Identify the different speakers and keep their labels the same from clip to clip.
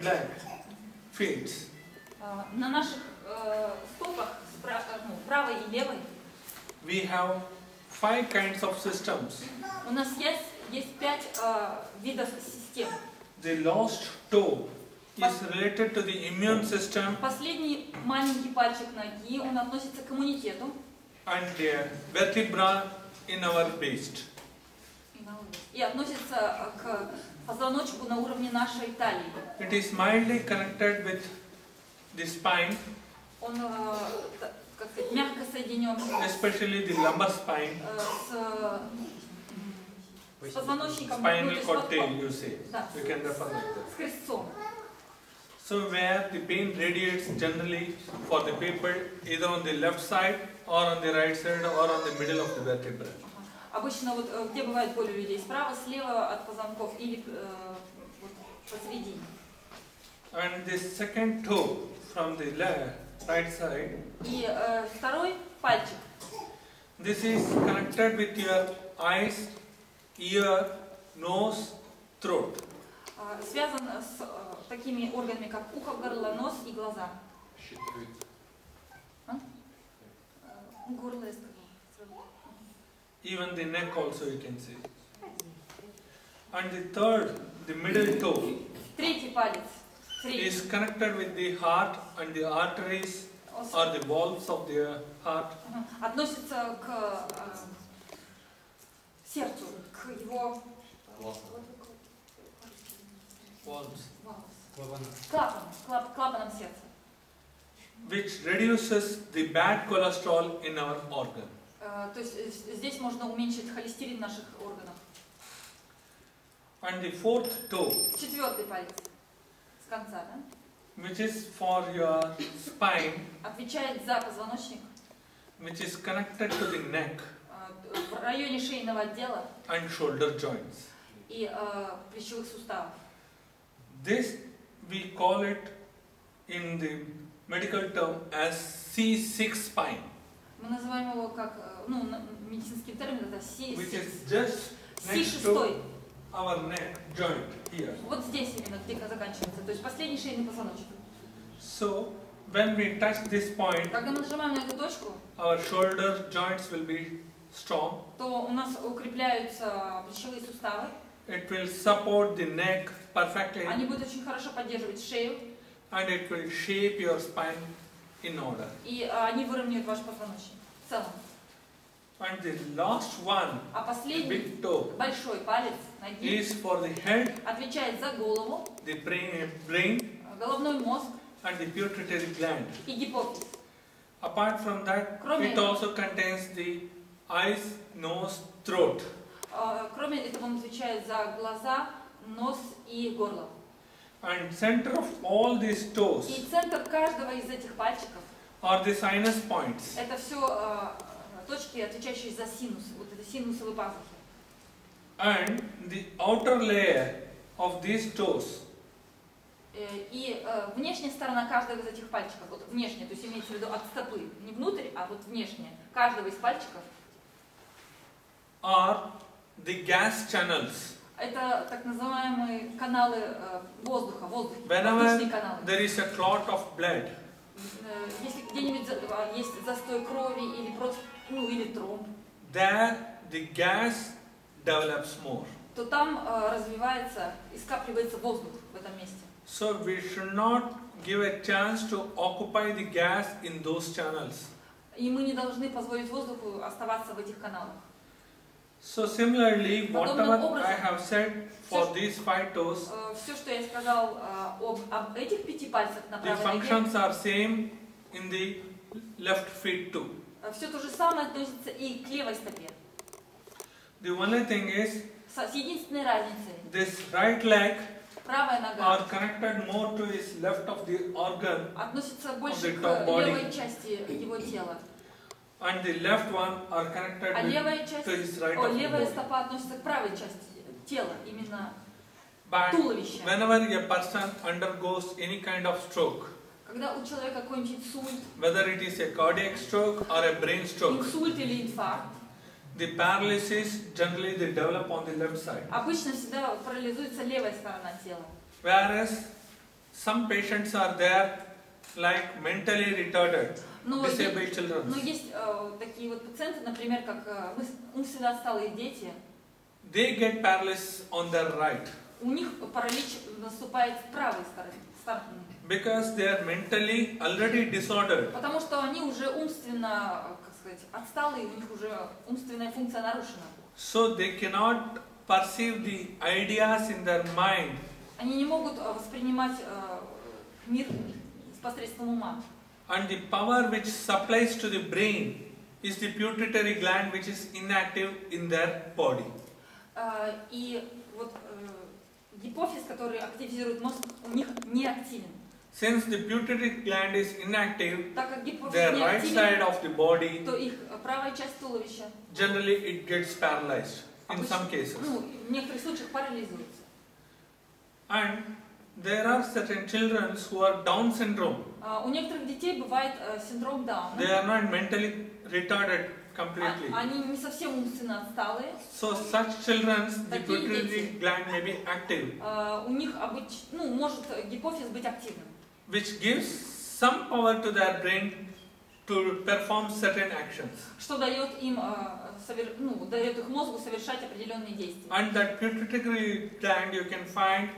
Speaker 1: Black feet.
Speaker 2: На наших стопах, правой и левой,
Speaker 1: We have 5 kinds of systems.
Speaker 2: у нас есть 5 видов систем.
Speaker 1: The last toe is related to the immune system
Speaker 2: Последний маленький пальчик ноги, он относится к иммунитету.
Speaker 1: and the vertebra in our waist.
Speaker 2: И относится к позвоночку на уровне нашей талии.
Speaker 1: It is mildly connected with the spine,
Speaker 2: Он, как сказать, мягко соединен
Speaker 1: especially the lumbar spine,
Speaker 2: с позвоночником,
Speaker 1: spinal cord tail you say.
Speaker 2: Да.
Speaker 1: You can refer like that.
Speaker 2: с крестцом.
Speaker 1: So where the pain radiates generally for the people either on the left side or on the right side or on the middle of the vertebra.
Speaker 2: Обычно вот где бывает боль у людей? Справа, слева от позвонков или вот посередине.
Speaker 1: And the second toe from the right side.
Speaker 2: И второй пальчик.
Speaker 1: This is connected with your eyes, ear, nose, throat.
Speaker 2: Связан с такими органами, как ухо, горло, нос и глаза. Горло я сказала.
Speaker 1: Even the neck also you can see. And the third, the middle toe,
Speaker 2: Третий палец.
Speaker 1: is connected with the heart and the arteries or the valves of the heart.
Speaker 2: Относится к сердцу, к его клапанам сердца.
Speaker 1: Which reduces the bad cholesterol in our organ.
Speaker 2: То есть здесь можно уменьшить холестерин в наших органах.
Speaker 1: And the fourth toe,
Speaker 2: Четвертый палец с конца, да?
Speaker 1: which is for your spine,
Speaker 2: Отвечает за позвоночник,
Speaker 1: which is connected to the neck
Speaker 2: в районе шейного отдела
Speaker 1: and shoulder joints.
Speaker 2: и плечевых суставов.
Speaker 1: This we call it in the medical term as C6 spine,
Speaker 2: Мы называем его как, ну, медицинским термином, это
Speaker 1: which is just next
Speaker 2: Си6.
Speaker 1: to our neck joint here.
Speaker 2: Вот здесь именно, где заканчивается, то есть последний шейный позвоночник.
Speaker 1: So when we touch this point,
Speaker 2: Когда мы нажимаем на эту точку,
Speaker 1: our shoulder joints will be strong.
Speaker 2: то у нас укрепляются плечевые суставы,
Speaker 1: It will support the neck perfectly
Speaker 2: они будут очень хорошо поддерживать шею,
Speaker 1: and it will shape your spine in order.
Speaker 2: и они выровняют ваш позвоночник в целом.
Speaker 1: And the last one,
Speaker 2: А последний,
Speaker 1: big toe,
Speaker 2: большой палец ноги,
Speaker 1: is for the head,
Speaker 2: отвечает за голову,
Speaker 1: the brain
Speaker 2: головной мозг
Speaker 1: and the pituitary gland.
Speaker 2: и гипофиз.
Speaker 1: Apart from that,
Speaker 2: Кроме
Speaker 1: it
Speaker 2: этого-
Speaker 1: also contains the eyes, nose, throat.
Speaker 2: Кроме этого, он отвечает за глаза, нос и горло.
Speaker 1: And center of all these toes
Speaker 2: И центр каждого из этих пальчиков
Speaker 1: are the sinus points.
Speaker 2: это все точки, отвечающие за синус, вот это синусовые пазухи.
Speaker 1: And the outer layer of these toes
Speaker 2: И внешняя сторона каждого из этих пальчиков, вот внешняя, то есть имеется в виду от стопы, не внутрь, а вот внешняя, каждого из пальчиков,
Speaker 1: are the gas channels.
Speaker 2: это так называемые каналы воздуха,
Speaker 1: Whenever
Speaker 2: воздушные каналы.
Speaker 1: there is a clot of blood,
Speaker 2: Если где-нибудь есть застой крови или просто, ну или тромб,
Speaker 1: there the gas develops more.
Speaker 2: то там развивается и скапливается воздух в этом месте.
Speaker 1: So we should not give a chance to occupy the gas in those channels.
Speaker 2: И мы не должны позволить воздуху оставаться в этих каналах.
Speaker 1: So similarly,
Speaker 2: Подобным
Speaker 1: whatever
Speaker 2: образом,
Speaker 1: I have said for these 5 toes,
Speaker 2: Все, что я сказал об этих 5 пальцах на
Speaker 1: the
Speaker 2: правой ноге,
Speaker 1: functions are same in the left feet too.
Speaker 2: все то же самое относится и к левой стопе.
Speaker 1: The only thing is,
Speaker 2: С единственной разницей.
Speaker 1: this right leg
Speaker 2: Правая
Speaker 1: are
Speaker 2: нога
Speaker 1: connected more to his left of the organ
Speaker 2: относится больше
Speaker 1: the
Speaker 2: к
Speaker 1: top body.
Speaker 2: левой части его тела.
Speaker 1: and the left one are connected
Speaker 2: А левая часть,
Speaker 1: to his right of the
Speaker 2: левая
Speaker 1: body.
Speaker 2: стопа относится к правой части тела, именно
Speaker 1: But
Speaker 2: туловища.
Speaker 1: whenever a person undergoes any kind of stroke,
Speaker 2: Когда у человека какой-нибудь инсульт,
Speaker 1: whether it is a cardiac stroke or a brain stroke,
Speaker 2: инсульт или инфаркт,
Speaker 1: the paralysis generally they develop on the left side.
Speaker 2: обычно всегда парализуется левая сторона тела.
Speaker 1: Whereas some patients are there like mentally retarded,
Speaker 2: Но
Speaker 1: disabled children.
Speaker 2: есть такие вот пациенты, например, как умственно отсталые дети.
Speaker 1: They get paralysis on their right
Speaker 2: У них паралич наступает с правой стороны.
Speaker 1: because they are mentally already disordered.
Speaker 2: Потому что они уже умственно, как сказать, отсталые, у них уже умственная функция нарушена.
Speaker 1: So they cannot perceive the ideas in their mind.
Speaker 2: Они не могут воспринимать мир с посредством ума.
Speaker 1: And the power which supplies to the brain is the pituitary gland, which is inactive in their body.
Speaker 2: И вот гипофиз, который активизирует мозг, у них не активен.
Speaker 1: Since the pituitary gland is inactive,
Speaker 2: Так как гипофиз
Speaker 1: their
Speaker 2: не
Speaker 1: right side
Speaker 2: активен,
Speaker 1: of the body,
Speaker 2: то их правая часть туловища
Speaker 1: generally it gets paralyzed in some
Speaker 2: обычно,
Speaker 1: cases.
Speaker 2: в некоторых случаях парализуется.
Speaker 1: And there are certain children who are Down syndrome.
Speaker 2: У некоторых детей бывает синдром Дауна.
Speaker 1: They are not mentally retarded completely.
Speaker 2: Они не совсем умственно отсталые.
Speaker 1: So such children, the
Speaker 2: Такие
Speaker 1: pituitary
Speaker 2: дети.
Speaker 1: gland may be active,
Speaker 2: У них может гипофиз быть активным,
Speaker 1: which gives some power to their brain to perform certain actions.
Speaker 2: что дает им, дает их мозгу совершать определенные действия.
Speaker 1: And that pituitary gland you can find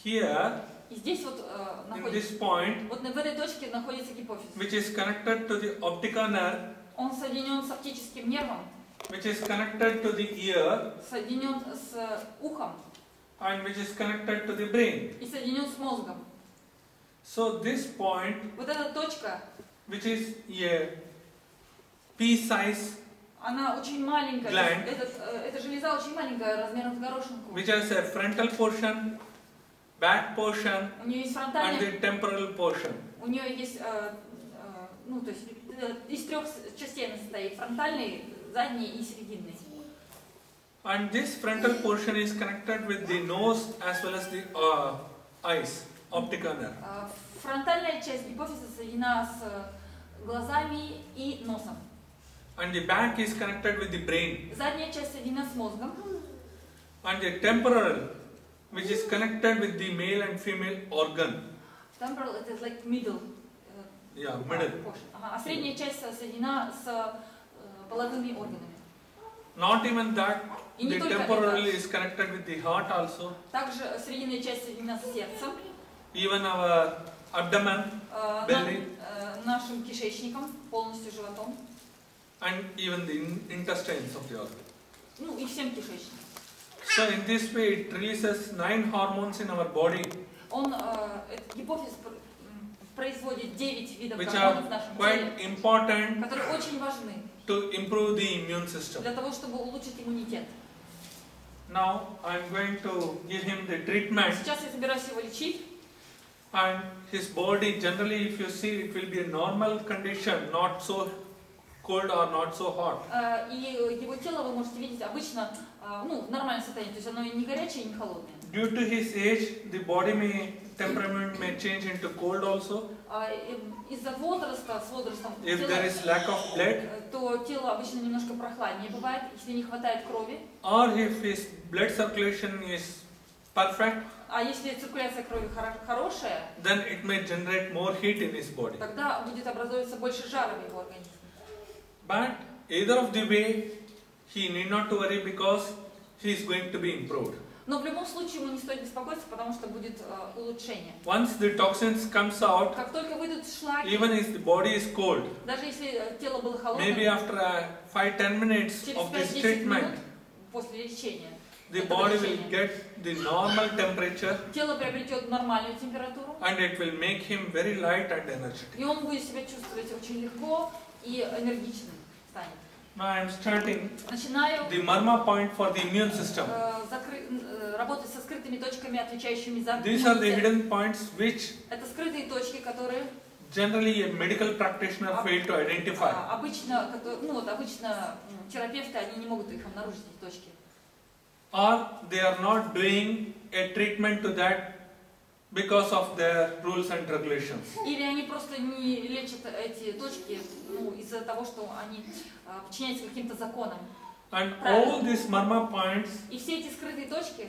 Speaker 1: here
Speaker 2: И здесь вот
Speaker 1: in
Speaker 2: находится,
Speaker 1: this point,
Speaker 2: вот в этой точке находится гипофиз.
Speaker 1: which is connected to the optica nerve,
Speaker 2: Он соединен с оптическим нервом,
Speaker 1: which is connected to the ear,
Speaker 2: соединен с ухом
Speaker 1: and which is connected to the brain.
Speaker 2: и соединен с мозгом.
Speaker 1: So this point,
Speaker 2: Вот эта точка,
Speaker 1: which is a pea-size,
Speaker 2: она очень маленькая.
Speaker 1: Gland.
Speaker 2: Эта железа очень маленькая, размером с горошинку.
Speaker 1: which has a frontal portion, back portion,
Speaker 2: У нее есть
Speaker 1: and
Speaker 2: фронтальная,
Speaker 1: the temporal portion.
Speaker 2: у нее есть, то есть из трех частей она состоит: фронтальной, задней и серединной.
Speaker 1: And this frontal portion is connected with the nose as well as the eyes, optica nerve.
Speaker 2: Фронтальная часть гипофиза соединена с глазами и носом.
Speaker 1: And the back is connected with the brain.
Speaker 2: Задняя часть соединена с мозгом.
Speaker 1: And the temporal, which is connected with the male and female organ.
Speaker 2: Temporal it is like middle.
Speaker 1: Yeah, middle.
Speaker 2: Portion. А средняя часть соединена с половыми органами.
Speaker 1: Not even that,
Speaker 2: И не
Speaker 1: the
Speaker 2: только
Speaker 1: temporal
Speaker 2: это.
Speaker 1: is connected with the heart also.
Speaker 2: Также срединная часть соединена с сердцем,
Speaker 1: Even our abdomen, belly,
Speaker 2: нашим кишечником, полностью животом,
Speaker 1: and even the intestines of the organ.
Speaker 2: И всем кишечником.
Speaker 1: So in this way it releases 9 hormones in our body,
Speaker 2: Этот гипофиз производит 9 видов
Speaker 1: which
Speaker 2: гормонов
Speaker 1: are
Speaker 2: в нашем
Speaker 1: quite
Speaker 2: теле,
Speaker 1: important
Speaker 2: которые очень важны
Speaker 1: to improve the immune system.
Speaker 2: для того, чтобы улучшить иммунитет.
Speaker 1: Now I am going to give him the treatment,
Speaker 2: Сейчас я собираюсь его лечить,
Speaker 1: and his body generally, if you see, it will be a normal condition, not so cold or not so hot.
Speaker 2: и его тело вы можете видеть обычно в нормальном состоянии, то есть оно не горячее, не холодное.
Speaker 1: Due to his age, the body temperament may change into cold also.
Speaker 2: Из-за возраста, с возрастом
Speaker 1: If there is lack of blood,
Speaker 2: то тело обычно немножко прохладнее бывает, если не хватает крови.
Speaker 1: or if his blood circulation is perfect,
Speaker 2: А если циркуляция крови хорошая,
Speaker 1: then it may generate more heat in his body.
Speaker 2: тогда будет образовываться больше жара в его организме.
Speaker 1: But either of the way, he need not to worry because he is going to be improved.
Speaker 2: Но в любом случае ему не стоит беспокоиться, потому что будет улучшение.
Speaker 1: Once the toxins comes out,
Speaker 2: Как только выйдут шлаки,
Speaker 1: even if the body is cold,
Speaker 2: даже если тело было холодное,
Speaker 1: maybe after 5-10 minutes
Speaker 2: через
Speaker 1: of this
Speaker 2: 5-10
Speaker 1: treatment,
Speaker 2: минут после лечения,
Speaker 1: the body will get the normal temperature
Speaker 2: тело приобретет нормальную температуру,
Speaker 1: and it will make him very light and energetic.
Speaker 2: и он будет себя чувствовать очень легко и энергичным станет.
Speaker 1: Now I am starting
Speaker 2: Начинаю
Speaker 1: the marma point for the immune system.
Speaker 2: работать со скрытыми точками, отвечающими за
Speaker 1: These are the
Speaker 2: иммунитет.
Speaker 1: hidden points which
Speaker 2: Это скрытые точки, которые
Speaker 1: generally a medical practitioner fail to identify.
Speaker 2: обычно терапевты они не могут их обнаружить, эти точки.
Speaker 1: Or they are not doing a treatment to that because of their rules and regulations.
Speaker 2: Или они просто не лечат эти точки из-за того, что они подчиняются каким-то законам.
Speaker 1: And all these marma points
Speaker 2: И все эти скрытые точки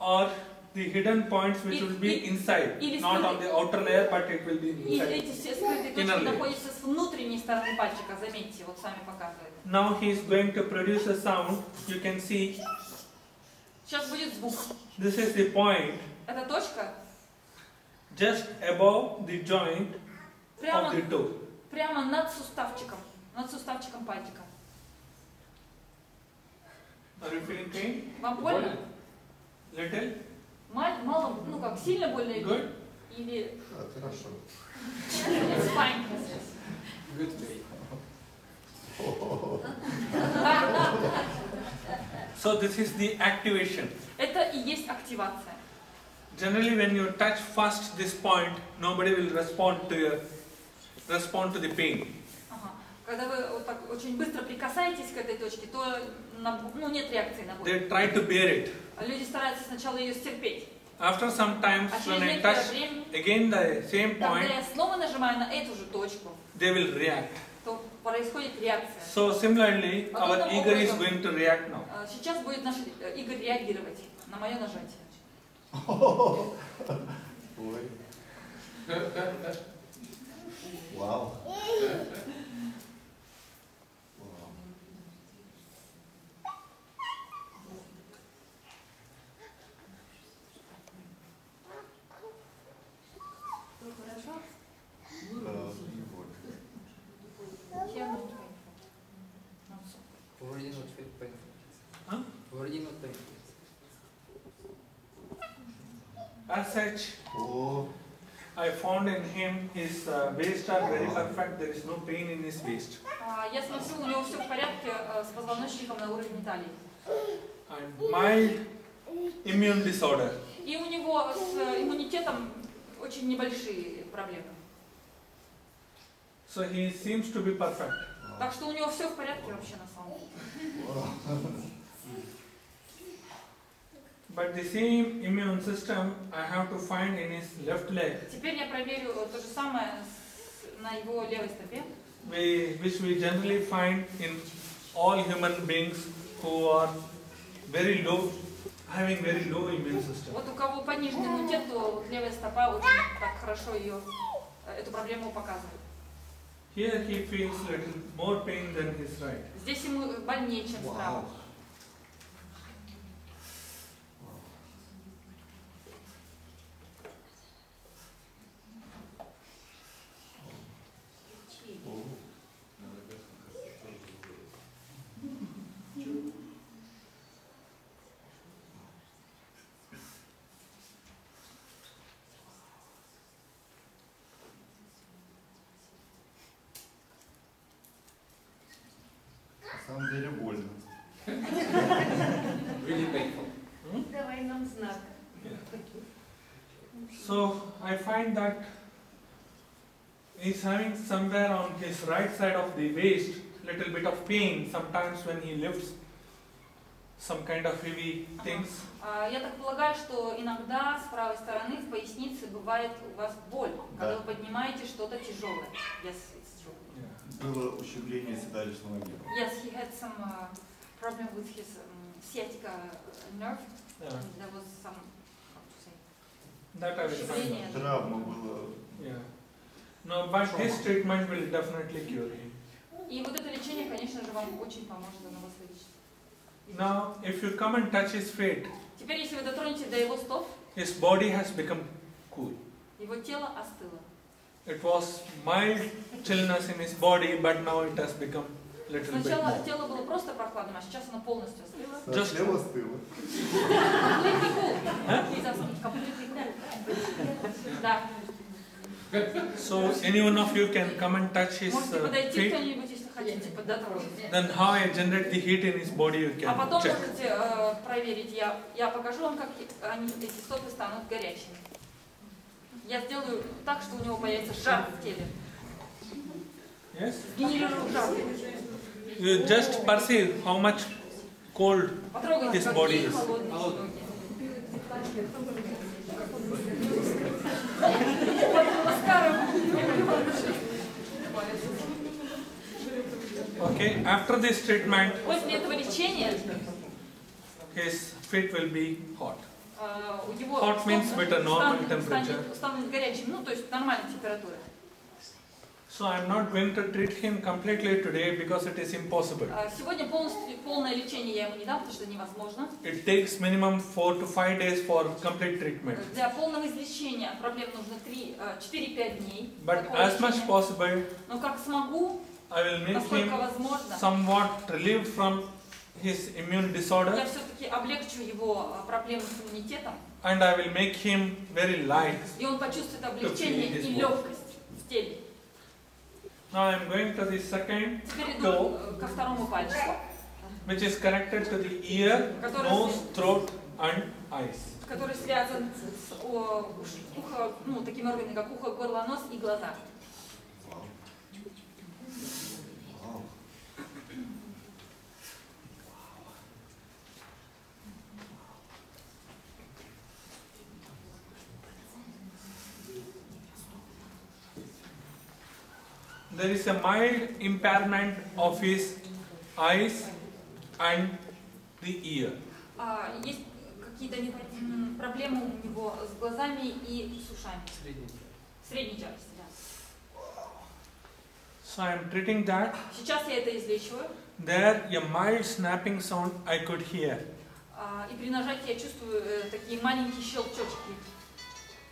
Speaker 1: are the hidden points which will be inside, not on the outer layer, but it will be
Speaker 2: И
Speaker 1: inside.
Speaker 2: эти все скрытые
Speaker 1: Inner
Speaker 2: точки
Speaker 1: layer.
Speaker 2: находятся с внутренней стороны пальчика, заметьте, вот сами показывает.
Speaker 1: Now he is going to produce a sound. You can see
Speaker 2: Сейчас будет звук.
Speaker 1: this is the point
Speaker 2: Эта точка
Speaker 1: just above the joint
Speaker 2: прямо,
Speaker 1: of the toe.
Speaker 2: прямо над суставчиком пальчика.
Speaker 1: Are you feeling pain?
Speaker 2: Вам больно?
Speaker 1: Little?
Speaker 2: Мало, ну как, сильно больно
Speaker 1: Good?
Speaker 2: или...
Speaker 3: Хорошо.
Speaker 2: It's fine.
Speaker 4: Good way.
Speaker 1: So this is the activation.
Speaker 2: Это и есть активация.
Speaker 1: Generally, when you touch first this point, nobody will respond to the pain.
Speaker 2: Ага. Когда вы вот так очень быстро прикасаетесь к этой точке, то нет реакции на боль.
Speaker 1: They try to bear it.
Speaker 2: Люди стараются сначала ее стерпеть.
Speaker 1: After some time,
Speaker 2: А через
Speaker 1: when I
Speaker 2: некоторое
Speaker 1: touch
Speaker 2: время,
Speaker 1: again the same
Speaker 2: когда
Speaker 1: point,
Speaker 2: я снова нажимаю на эту же точку,
Speaker 1: they will react.
Speaker 2: то происходит реакция.
Speaker 1: So similarly, our
Speaker 2: Подобным
Speaker 1: eager is
Speaker 2: образом,
Speaker 1: going to react now.
Speaker 2: Сейчас будет наш Игорь реагировать на мое нажатие.
Speaker 3: Ой. Вау.
Speaker 2: Хорошо?
Speaker 4: Already not painful.
Speaker 1: Huh?
Speaker 4: Already not painful.
Speaker 1: As such,
Speaker 3: О,
Speaker 1: I found in him his waist are very perfect. There is no pain in his waist.
Speaker 2: Я смотрю, у него все в порядке с позвоночником на уровне талии.
Speaker 1: And mild immune disorder.
Speaker 2: И у него с иммунитетом очень небольшие проблемы.
Speaker 1: So he seems to be perfect.
Speaker 2: Так что у него все в порядке вообще на самом деле.
Speaker 1: But the same immune system I have to find in his left leg,
Speaker 2: Теперь я проверю то же самое на его левой стопе,
Speaker 1: which we generally find in all human beings who are very low, having very low immune system.
Speaker 2: Вот у кого пониженный иммунитет, то вот левая стопа очень так хорошо эту проблему показывает.
Speaker 1: Here he feels little more pain than his right.
Speaker 2: Здесь ему больнее, чем справа.
Speaker 3: на самом деле больно.
Speaker 4: Really painful.
Speaker 5: Давай нам знак.
Speaker 1: So I find that he's having somewhere on his right side of the waist little bit of pain sometimes when he lifts some kind of heavy things.
Speaker 2: Я так полагаю, что иногда с правой стороны в пояснице бывает у вас боль, когда вы поднимаете что-то тяжелое. Yes, it's true.
Speaker 3: Было ущемление седалищного нерва.
Speaker 2: Yes, he had some problem with his sciatica nerve.
Speaker 1: Yeah.
Speaker 2: There was some, how to say,
Speaker 1: That I will find
Speaker 2: ущемление.
Speaker 1: out.
Speaker 3: Травма была.
Speaker 1: Yeah. No, but this treatment will definitely cure him.
Speaker 2: И вот это лечение, конечно же, вам очень поможет на вас вылечить.
Speaker 1: Now, if you come and touch his feet,
Speaker 2: Теперь, если вы дотронете до его стоп,
Speaker 1: his body has become cool.
Speaker 2: его тело остыло.
Speaker 1: It was mild chillness in his body, but now it has become little bit
Speaker 2: Сначала
Speaker 1: more.
Speaker 2: тело было просто прохладным, а сейчас оно полностью остыло.
Speaker 3: Совсем остыло.
Speaker 2: Completely cool. He's asking, completely cool. Да.
Speaker 1: So, any one of you can come and touch his
Speaker 2: Можете подойти
Speaker 1: feet.
Speaker 2: кто-нибудь, если хотите, дотронуться.
Speaker 1: Then how I generate the heat in his body, you
Speaker 2: А
Speaker 1: can
Speaker 2: потом
Speaker 1: check.
Speaker 2: можете проверить, я покажу вам, как эти стопы станут горячими. Я сделаю так, что у него появится жар в теле.
Speaker 1: Yes?
Speaker 2: Генерирую жар.
Speaker 1: You just perceive how much cold.
Speaker 2: Потрогайте,
Speaker 1: His body
Speaker 2: какие
Speaker 1: is-
Speaker 2: холодные ноги.
Speaker 1: Okay, after this treatment,
Speaker 2: После этого лечения
Speaker 1: his feet will be hot.
Speaker 2: У него
Speaker 1: Hot means with a normal temperature.
Speaker 2: станет горячим, ну то есть нормальной температуры.
Speaker 1: So I'm not going to treat him completely today because it is impossible.
Speaker 2: Сегодня полное лечение я ему не дам, потому что невозможно.
Speaker 1: It takes minimum 4 to 5 days for complete treatment.
Speaker 2: Для полного излечения от проблем нужно 4-5 дней.
Speaker 1: But as much possible,
Speaker 2: Но как смогу,
Speaker 1: I will make
Speaker 2: насколько
Speaker 1: him
Speaker 2: возможно,
Speaker 1: somewhat relieved from his immune
Speaker 2: я
Speaker 1: disorder,
Speaker 2: все-таки облегчу его проблемы с иммунитетом,
Speaker 1: and I will make him very light.
Speaker 2: и он почувствует облегчение
Speaker 1: his
Speaker 2: и
Speaker 1: body.
Speaker 2: легкость в теле.
Speaker 1: Now I am going to the second
Speaker 2: Теперь иду
Speaker 1: toe,
Speaker 2: ко второму пальчику,
Speaker 1: which is connected to the ear, nose, throat, and eyes.
Speaker 2: который связан с ухо, ну, такими органами, как ухо, горло, нос и глаза.
Speaker 3: Вау.
Speaker 1: There is a mild impairment of his eyes and the ear.
Speaker 2: Есть какие-то проблемы у него с глазами и с ушами. Средней тяжести, да.
Speaker 1: So I am treating that.
Speaker 2: Сейчас я это излечиваю.
Speaker 1: There, a mild snapping sound I could hear.
Speaker 2: И при нажатии я чувствую такие маленькие щелчочки.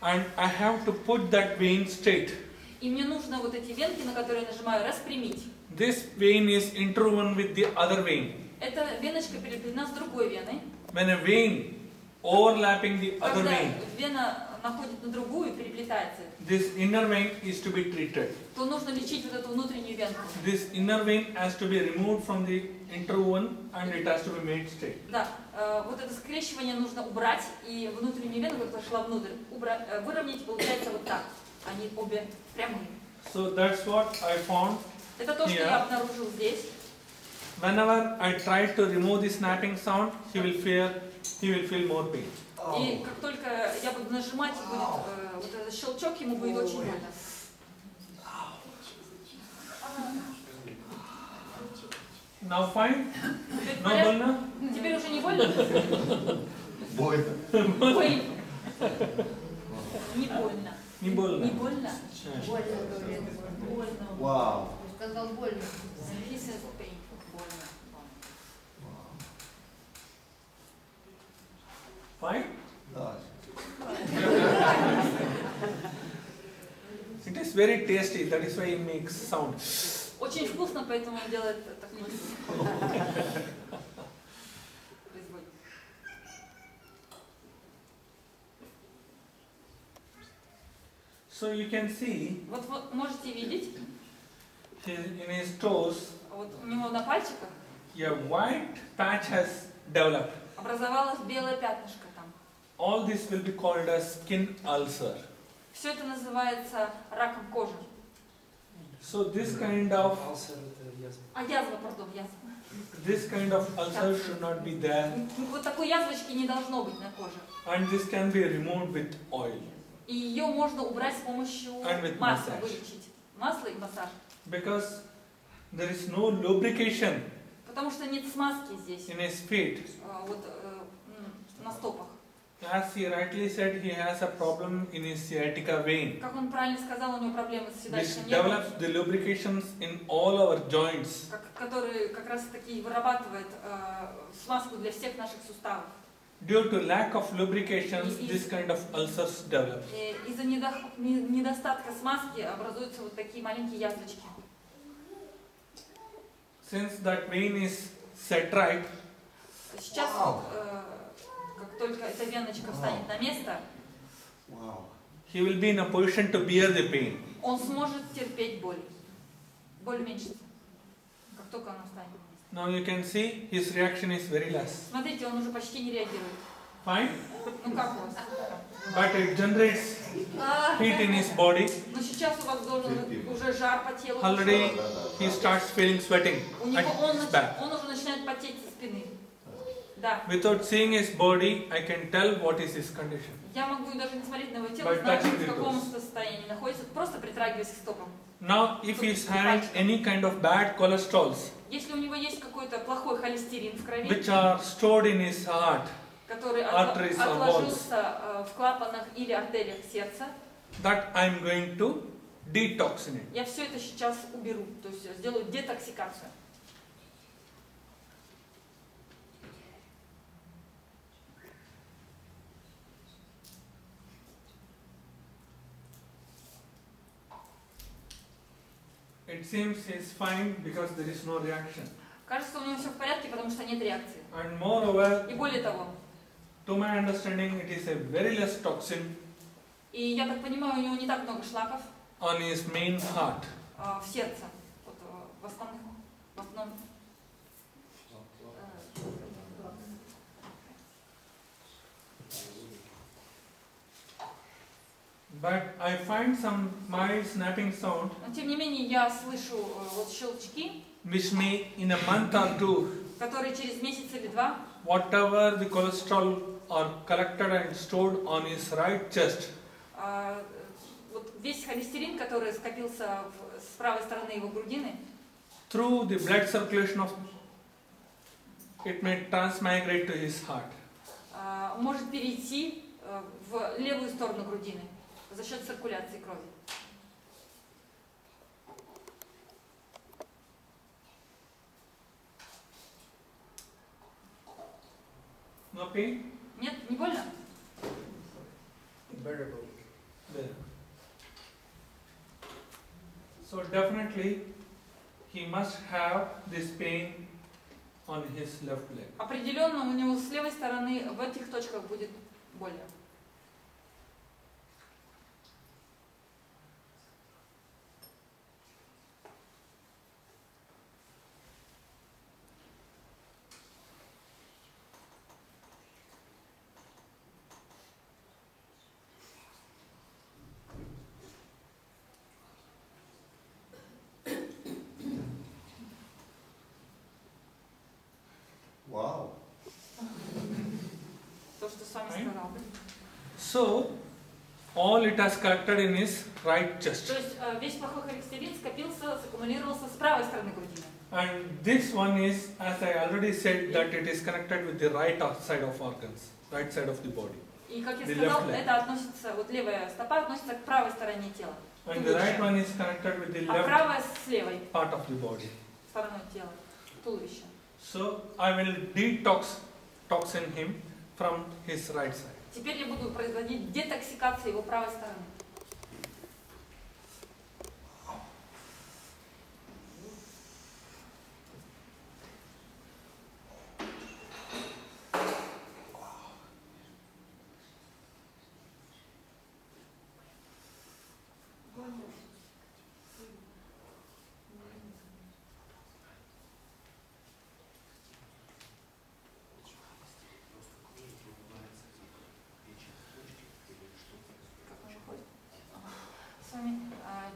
Speaker 1: And I have to put that vein straight.
Speaker 2: И мне нужно вот эти венки, на которые я нажимаю, распрямить.
Speaker 1: This vein is interwoven with the other vein.
Speaker 2: Эта веночка переплетена с другой веной.
Speaker 1: When a vein overlapping the other
Speaker 2: Когда
Speaker 1: vein,
Speaker 2: вена находит на другую, переплетается,
Speaker 1: this inner vein is to be treated.
Speaker 2: то нужно лечить вот эту внутреннюю венку.
Speaker 1: This inner vein has to be removed from the interwoven and it has to be made straight.
Speaker 2: Да, вот это скрещивание нужно убрать, и внутреннюю вену, которая шла внутрь, выровнять, получается вот так. Они обе прямые.
Speaker 1: So that's what I found.
Speaker 2: Это то, что
Speaker 1: Yeah.
Speaker 2: я обнаружил здесь.
Speaker 1: Whenever I try to remove the snapping sound, he will feel more pain.
Speaker 2: И как только я буду нажимать, будет вот этот щелчок, ему будет очень больно.
Speaker 1: Now fine?
Speaker 2: Теперь в
Speaker 1: No
Speaker 2: порядке?
Speaker 1: больно?
Speaker 2: Теперь уже не больно?
Speaker 3: Больно.
Speaker 2: Больно. Не больно.
Speaker 1: Не больно.
Speaker 2: Не больно?
Speaker 5: Больно, говорит.
Speaker 2: Больно.
Speaker 3: Вау.
Speaker 5: Он сказал больно.
Speaker 2: He says painful. Больно.
Speaker 1: Fine?
Speaker 3: Да.
Speaker 1: It is very tasty, that is why it makes sound.
Speaker 2: Очень вкусно, поэтому он делает такой производит.
Speaker 1: So you can see
Speaker 2: Вот можете видеть,
Speaker 1: in his toes,
Speaker 2: вот у него на пальчиках
Speaker 1: a white patch has developed.
Speaker 2: образовалось белое пятнышко там.
Speaker 1: All this will be called as skin ulcer.
Speaker 2: Все это называется раком кожи.
Speaker 1: So this kind of
Speaker 2: Язва, пардон, язва.
Speaker 1: this kind of ulcer should not be there,
Speaker 2: Вот такой язвочки не должно быть на коже.
Speaker 1: and this can be removed with oil.
Speaker 2: И ее можно убрать с помощью
Speaker 1: And with
Speaker 2: масла,
Speaker 1: massage.
Speaker 2: вылечить. Масло и массаж.
Speaker 1: Because there is no lubrication
Speaker 2: Потому что нет смазки здесь,
Speaker 1: in his feet.
Speaker 2: вот на стопах.
Speaker 1: As he rightly said, he has a problem in his sciatica vein,
Speaker 2: Как он правильно сказал, у него проблемы с
Speaker 1: which
Speaker 2: седалищным нервом,
Speaker 1: develops the lubrications in all our joints.
Speaker 2: который как раз таки вырабатывает смазку для всех наших суставов.
Speaker 1: Due to lack of lubrications, this kind of ulcers develop.
Speaker 2: И из-за недостатка смазки образуются вот такие маленькие язвочки.
Speaker 1: Since that vein is set right,
Speaker 2: Сейчас, как только эта веночка встанет на место,
Speaker 3: Вау.
Speaker 1: he will be in a position to bear the pain.
Speaker 2: он сможет терпеть боль. Боль уменьшится, как только она встанет на место.
Speaker 1: Now you can see his reaction is very less.
Speaker 2: Смотрите, он уже почти не реагирует.
Speaker 1: Fine?
Speaker 2: Ну как у вас?
Speaker 1: But it generates heat in his body.
Speaker 2: Но сейчас у вас должен уже жар по телу.
Speaker 1: Already he starts feeling sweating
Speaker 2: У
Speaker 1: at
Speaker 2: него он
Speaker 1: his back.
Speaker 2: уже начинает потеть со спины. Да.
Speaker 1: Without seeing his body, I can tell what is his condition.
Speaker 2: Я могу даже не смотреть на его тело,
Speaker 1: By
Speaker 2: знать,
Speaker 1: touching
Speaker 2: в
Speaker 1: the
Speaker 2: каком
Speaker 1: toes.
Speaker 2: состоянии находится, просто притрагиваясь к стопам.
Speaker 1: Now, if he is having any kind of bad cholesterols,
Speaker 2: Если у него есть какой-то плохой холестерин в крови,
Speaker 1: which are stored in his heart,
Speaker 2: который
Speaker 1: arteries or walls,
Speaker 2: отложился в клапанах или артериях сердца,
Speaker 1: that I'm going to detoxinate.
Speaker 2: я все это сейчас уберу, то есть сделаю детоксикацию.
Speaker 1: It seems he's fine because there is no reaction.
Speaker 2: Кажется, у него все в порядке, потому что нет реакции.
Speaker 1: And moreover,
Speaker 2: И более того,
Speaker 1: to my understanding, it is a very less toxin
Speaker 2: и я так понимаю, у него не так много шлаков
Speaker 1: on his main heart.
Speaker 2: в сердце, вот, в основном.
Speaker 1: But I find some mild snapping sound
Speaker 2: Но тем не менее я слышу вот щелчки,
Speaker 1: which may in a month or two,
Speaker 2: которые через месяц или два,
Speaker 1: whatever the cholesterol are collected and stored on his right chest,
Speaker 2: вот весь холестерин, который скопился с правой стороны его грудины,
Speaker 1: through the blood circulation of it may transmigrate to his heart.
Speaker 2: может перейти в левую сторону грудины за счет циркуляции крови.
Speaker 1: No pain?
Speaker 2: Нет, не больно?
Speaker 4: Bearable.
Speaker 1: There. So definitely he must have this pain on his left leg.
Speaker 2: Определенно у него с левой стороны в этих точках будет больно.
Speaker 3: Wow.
Speaker 2: То, что с вами
Speaker 1: Right?
Speaker 2: сказал.
Speaker 1: So all it has collected in his right chest.
Speaker 2: То есть весь плохой холестерин скопился, саккумулировался с правой стороны грудины.
Speaker 1: And this one is, as I already said, that it is connected with the right side of organs, right side of the body.
Speaker 2: И, как я
Speaker 1: The
Speaker 2: сказал,
Speaker 1: left leg.
Speaker 2: это относится, вот левая стопа относится к правой стороне тела,
Speaker 1: And the right one is connected with the
Speaker 2: а
Speaker 1: left
Speaker 2: правая с левой
Speaker 1: part of the body.
Speaker 2: стороной тела, туловища.
Speaker 1: So I will detoxin him from his right side.
Speaker 2: Теперь я буду производить детоксикацию его правой стороны.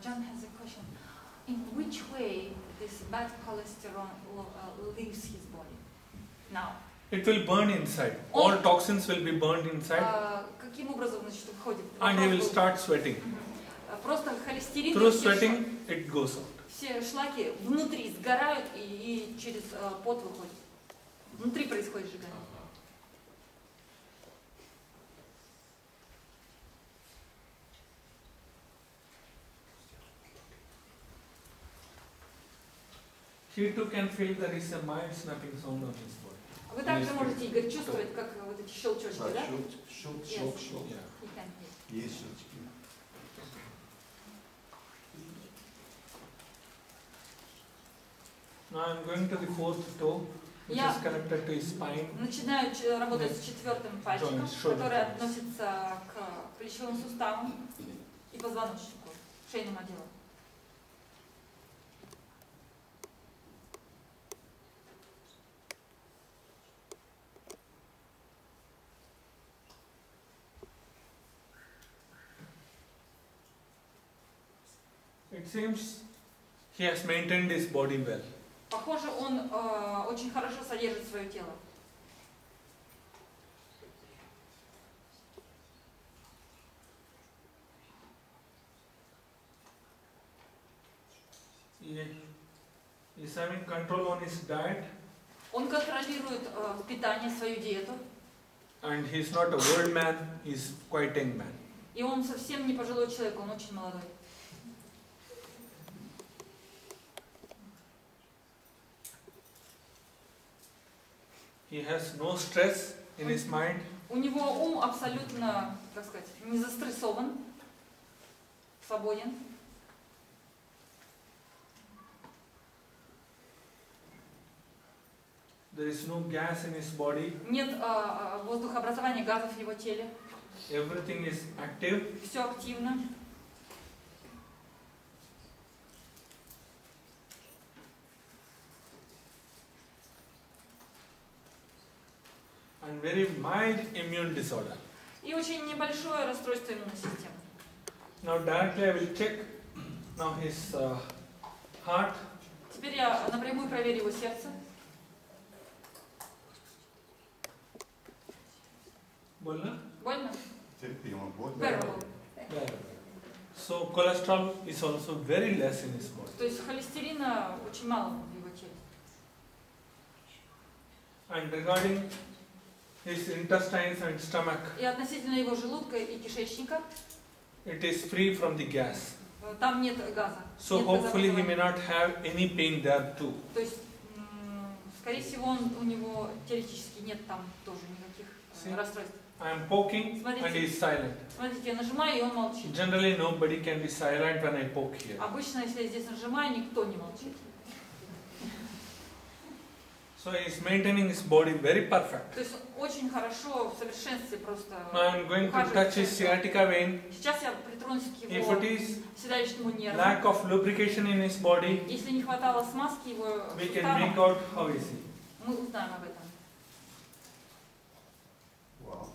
Speaker 2: John has a question. In which way this bad cholesterol leaves his body now?
Speaker 1: It will burn inside. All toxins will be burned inside,
Speaker 2: Каким образом, значит, уходит?
Speaker 1: and he will start sweating.
Speaker 2: Просто холестерин.
Speaker 1: Through sweating, it goes out.
Speaker 2: Все шлаки внутри сгорают и через пот выходят. Внутри происходит сжигание.
Speaker 1: He too can feel there is a mild snapping sound on his body.
Speaker 2: Вы также можете, Игорь, чувствовать, как вот эти щелчочки,
Speaker 3: Да,
Speaker 2: да?
Speaker 3: щелк.
Speaker 1: Yeah.
Speaker 2: He can hear.
Speaker 3: Есть щелчки.
Speaker 1: Now I'm going to the fourth toe, which
Speaker 2: Yeah.
Speaker 1: is connected to his spine.
Speaker 2: Начинаю работать с четвертым пальчиком,
Speaker 1: Joints, shoulder
Speaker 2: который
Speaker 1: joints.
Speaker 2: относится к плечевым суставам и позвоночнику, шейному отделу.
Speaker 1: It seems he has maintained his body well.
Speaker 2: Похоже, он очень хорошо содержит свое тело.
Speaker 1: He is having control on his diet,
Speaker 2: Он контролирует питание, свою диету,
Speaker 1: And he's not a old man, he's quite young man.
Speaker 2: И он совсем не пожилой человек, он очень молодой.
Speaker 1: He has no stress in his mind.
Speaker 2: У него ум абсолютно, как сказать, не застрессован, свободен.
Speaker 1: There is no gas in his body.
Speaker 2: Нет воздухообразования газов в его теле.
Speaker 1: Everything is active.
Speaker 2: Все активно.
Speaker 1: And very mild immune disorder.
Speaker 2: И очень небольшое расстройство иммунной системы.
Speaker 1: Now directly I will check now his heart.
Speaker 2: Теперь я напрямую проверю его сердце.
Speaker 1: Bolna?
Speaker 2: Больно?
Speaker 3: Терпимо. Вот.
Speaker 2: Bearable.
Speaker 1: So cholesterol is also very less in his body.
Speaker 2: То есть холестерина очень мало в его теле.
Speaker 1: And regarding his intestines and stomach,
Speaker 2: И относительно его желудка и кишечника,
Speaker 1: it is free from the gas.
Speaker 2: там нет газа.
Speaker 1: So
Speaker 2: Нет
Speaker 1: hopefully he may
Speaker 2: газообразования.
Speaker 1: not have any pain there too.
Speaker 2: То есть, скорее всего, у него теоретически нет там тоже никаких расстройств.
Speaker 1: I am poking
Speaker 2: Смотрите.
Speaker 1: and he is silent.
Speaker 2: Смотрите, я нажимаю, и он молчит.
Speaker 1: Generally nobody can be silent when I poke here.
Speaker 2: Обычно, если я здесь нажимаю, никто не молчит.
Speaker 1: So he is maintaining his body very perfect.
Speaker 2: То есть очень хорошо, в совершенстве просто
Speaker 1: Now I am going to
Speaker 2: ухаживает
Speaker 1: touch
Speaker 2: за
Speaker 1: his
Speaker 2: своим телом.
Speaker 1: sciatica vein.
Speaker 2: Сейчас я притронусь к
Speaker 1: If
Speaker 2: его
Speaker 1: it is
Speaker 2: седалищному нерву.
Speaker 1: lack of lubrication in his body,
Speaker 2: Если не хватало смазки его
Speaker 1: we can make
Speaker 2: суставам,
Speaker 1: out how is he.
Speaker 2: мы узнаем об этом.
Speaker 3: Вау.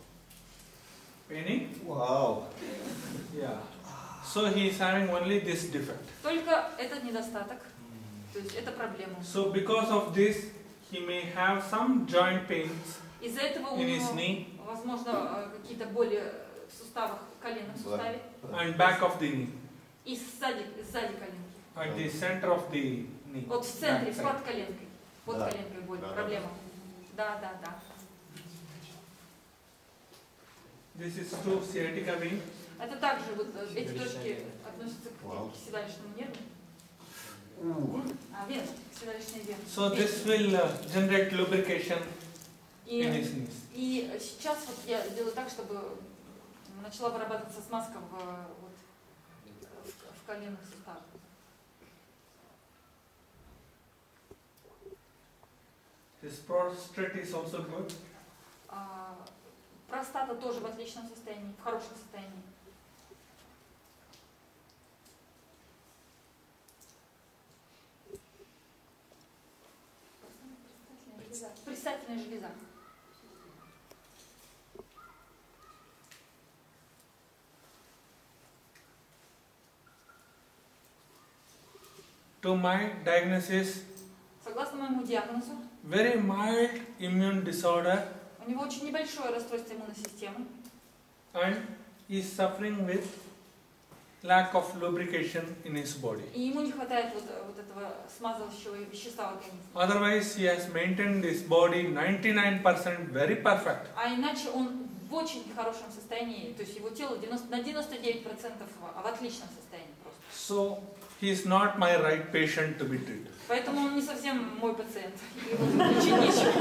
Speaker 1: Paining?
Speaker 3: Вау.
Speaker 1: Yeah. So he is having only this defect.
Speaker 2: Только этот недостаток, то есть это проблема.
Speaker 1: So because of this, he may have some joint pains
Speaker 2: Из-за этого у
Speaker 1: in his
Speaker 2: него,
Speaker 1: knee
Speaker 2: возможно, какие-то боли в суставах, коленном суставе
Speaker 1: and back of the knee,
Speaker 2: и сзади коленки.
Speaker 1: at the center of the knee.
Speaker 2: Вот в центре,
Speaker 1: back side.
Speaker 2: под коленкой. Под
Speaker 3: Да.
Speaker 2: коленкой боль,
Speaker 3: Да, да.
Speaker 2: проблема. Да.
Speaker 1: This is to sciatica vein.
Speaker 2: Это также вот эти точки относятся
Speaker 3: Вау.
Speaker 2: к седалищному нерву. Вен, седалищный вен.
Speaker 1: So this will generate lubrication in his
Speaker 2: И,
Speaker 1: knees.
Speaker 2: и сейчас вот я делаю так, чтобы начала вырабатываться смазка в коленных суставах.
Speaker 1: His prostate is also good.
Speaker 2: Простата тоже в отличном состоянии, в хорошем состоянии. Предстательная железа.
Speaker 1: To my diagnosis,
Speaker 2: Согласно моему диагнозу,
Speaker 1: very mild immune disorder,
Speaker 2: у него очень небольшое расстройство иммунной системы,
Speaker 1: and he is suffering with lack of lubrication in his body.
Speaker 2: и ему не хватает вот этого смазывающего вещества в организме.
Speaker 1: Otherwise, he has maintained his body 99% very perfect.
Speaker 2: А иначе он в очень хорошем состоянии, то есть его тело на 99% в отличном состоянии просто.
Speaker 1: So, he is not my right patient to be treated.
Speaker 2: Поэтому он не совсем мой пациент. Его лечить нечего.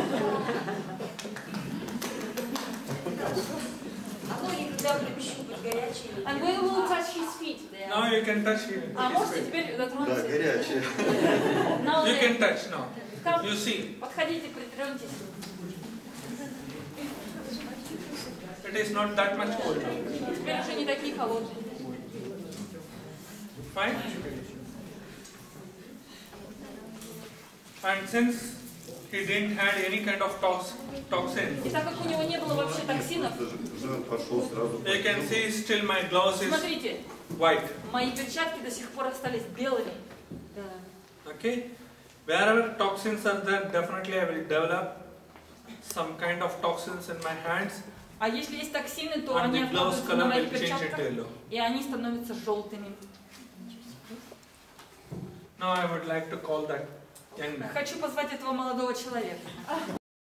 Speaker 5: А ноги, когда прищупать горячие?
Speaker 2: And we will touch his feet there.
Speaker 1: Now you can touch him.
Speaker 2: А можете теперь
Speaker 3: Да,
Speaker 2: дотронуться?
Speaker 3: горячие.
Speaker 2: Now
Speaker 1: You
Speaker 2: then,
Speaker 1: can touch now.
Speaker 2: come,
Speaker 1: You see,
Speaker 2: подходите, притроньтесь.
Speaker 1: it is not that much cold now.
Speaker 2: Теперь уже не такие холодные.
Speaker 1: Fine? And since he didn't had any kind of toxin,
Speaker 2: И так как у него не было вообще токсинов,
Speaker 3: Жир пошел сразу.
Speaker 1: you can see still my gloves is
Speaker 2: смотрите,
Speaker 1: white.
Speaker 2: мои перчатки до сих пор остались белыми.
Speaker 1: Okay? Wherever toxins are there, definitely I will develop some kind of toxins in my hands,
Speaker 2: А если есть токсины, то
Speaker 1: and
Speaker 2: они
Speaker 1: the gloves
Speaker 2: откладываются на
Speaker 1: color
Speaker 2: моих
Speaker 1: will change it
Speaker 2: перчатках,
Speaker 1: to yellow.
Speaker 2: и они становятся желтыми.
Speaker 1: Now I would like to call that young man.
Speaker 2: Хочу позвать этого молодого человека.